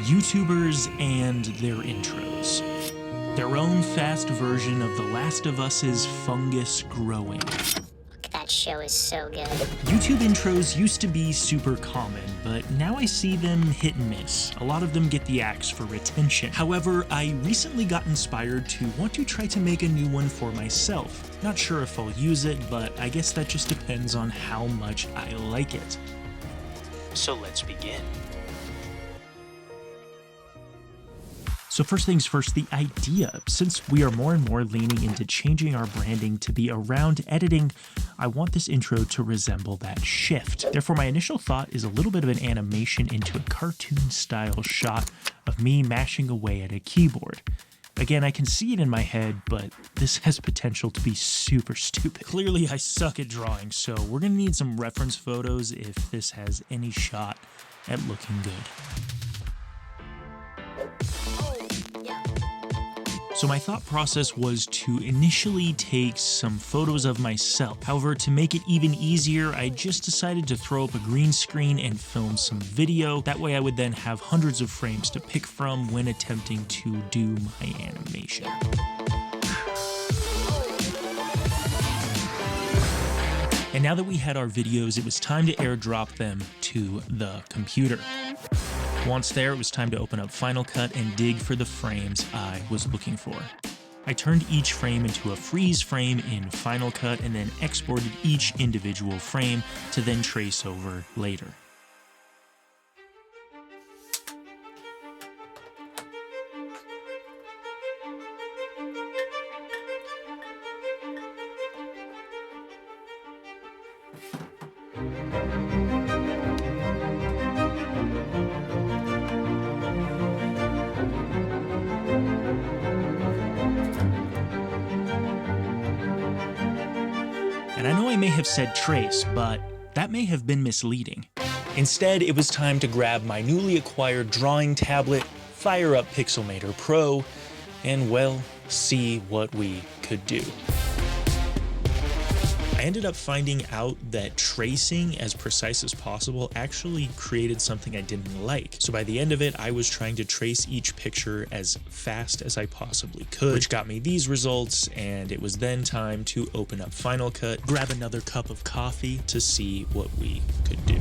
YouTubers and their intros. Their own fast version of The Last of Us's fungus growing. That show is so good. YouTube intros used to be super common, but now I see them hit and miss. A lot of them get the axe for retention. However, I recently got inspired to want to try to make a new one for myself. Not sure if I'll use it, but I guess that just depends on how much I like it. So let's begin. So first things first, the idea. Since we are more and more leaning into changing our branding to be around editing, I want this intro to resemble that shift. Therefore, my initial thought is a little bit of an animation into a cartoon-style shot of me mashing away at a keyboard. Again, I can see it in my head, but this has potential to be super stupid. Clearly, I suck at drawing, so we're gonna need some reference photos if this has any shot at looking good. So my thought process was to initially take some photos of myself. However, to make it even easier, I just decided to throw up a green screen and film some video. That way I would then have hundreds of frames to pick from when attempting to do my animation. And now that we had our videos, it was time to airdrop them to the computer. Once there, it was time to open up Final Cut and dig for the frames I was looking for. I turned each frame into a freeze frame in Final Cut and then exported each individual frame to then trace over later. And I know I may have said trace, but that may have been misleading. Instead, it was time to grab my newly acquired drawing tablet, fire up Pixelmator Pro, and well, see what we could do. I ended up finding out that tracing as precise as possible actually created something I didn't like. So by the end of it, I was trying to trace each picture as fast as I possibly could, which got me these results, and it was then time to open up Final Cut, grab another cup of coffee to see what we could do.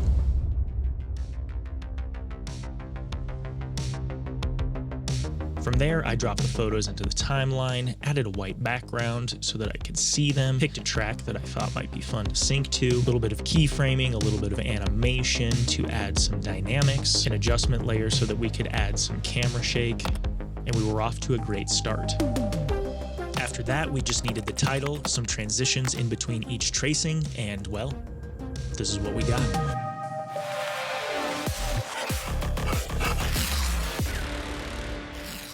From there, I dropped the photos into the timeline, added a white background so that I could see them, picked a track that I thought might be fun to sync to, a little bit of keyframing, a little bit of animation to add some dynamics, an adjustment layer so that we could add some camera shake, and we were off to a great start. After that, we just needed the title, some transitions in between each tracing, and well, this is what we got.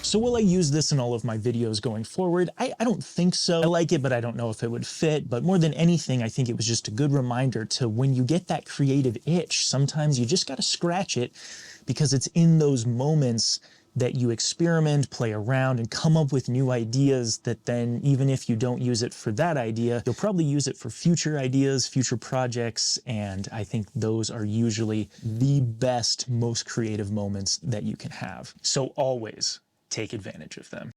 So will I use this in all of my videos going forward? I don't think so. I like it, but I don't know if it would fit. But more than anything, I think it was just a good reminder to when you get that creative itch, sometimes you just got to scratch it, because it's in those moments that you experiment, play around, and come up with new ideas that then, even if you don't use it for that idea, you'll probably use it for future ideas, future projects, and I think those are usually the best, most creative moments that you can have. So always take advantage of them.